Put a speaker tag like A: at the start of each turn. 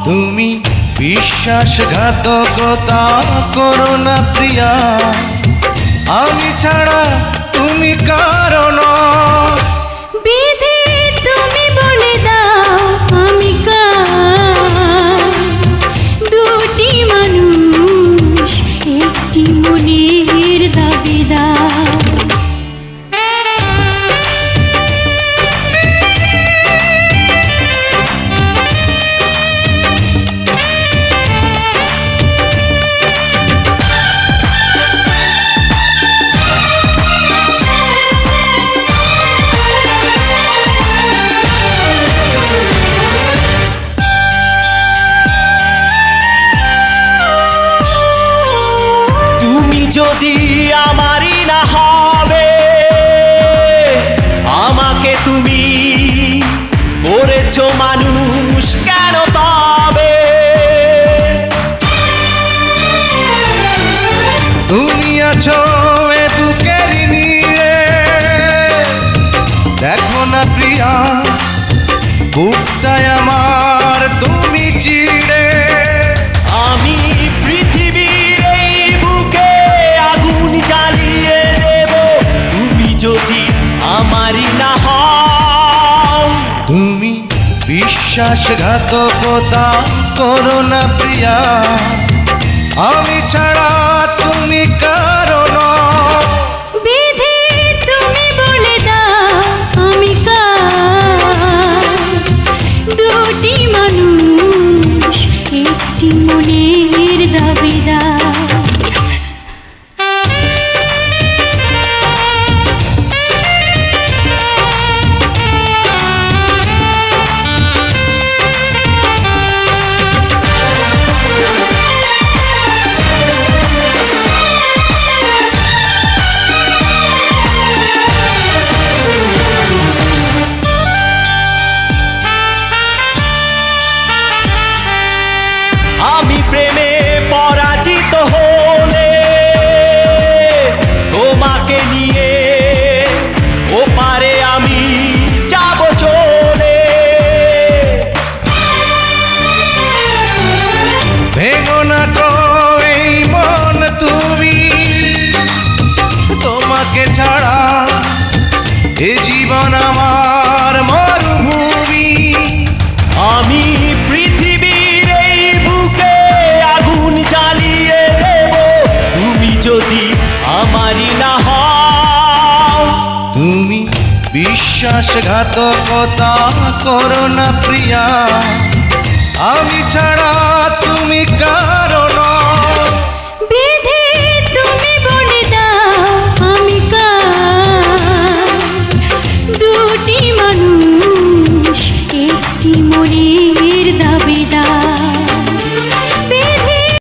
A: তুমি বিশ্বাসঘাতকতা করো না প্রিয়া, আমি ছাড়া তুমি কারণ।
B: বিধি তুমি বলে দাও আমি কার, দুটি মানুষ একটি মনের দাবিদার।
C: যদি আমারই না হবে, আমাকে তুমি করেছো মানুষ কেন তবে?
A: তুমি আছো এ বুকের নিয়ে, দেখো না প্রিয়া বুকটায় আমার তুমি চিড়ে।
C: আমি পৃথিবীর এই বুকে আগুন জ্বালিয়ে দেব, তুমি যদি আমারই না হও।
A: তুমি বিশ্বাসঘাতকতা করো না প্রিয়া, আমি ছাড়া তুমি কারণ।
B: বিধি তুমি বলে দাও আমি কার, দুটি মানুষ একটি মনের দাবিদার।
C: আমি প্রেমে পরাজিত হলে তোমাকে নিয়ে ওপারে আমি যাব চলে।
A: ভেঙো না গো এই মন তুমি, তোমাকে ছাড়া এ জীবন আমার মরুভূমি।
C: আমি পৃথিবীর এই বুকে আগুন জ্বালিয়ে দেব, তুমি যদি আমারই না হও।
A: তুমি বিশ্বাসঘাতকতা করো না প্রিয়া, আমি ছাড়া তুমি কারণ।
B: বিধি তুমি বলে দাও আমি কার, দুটি মানুষ একটি মনের দাবিদার।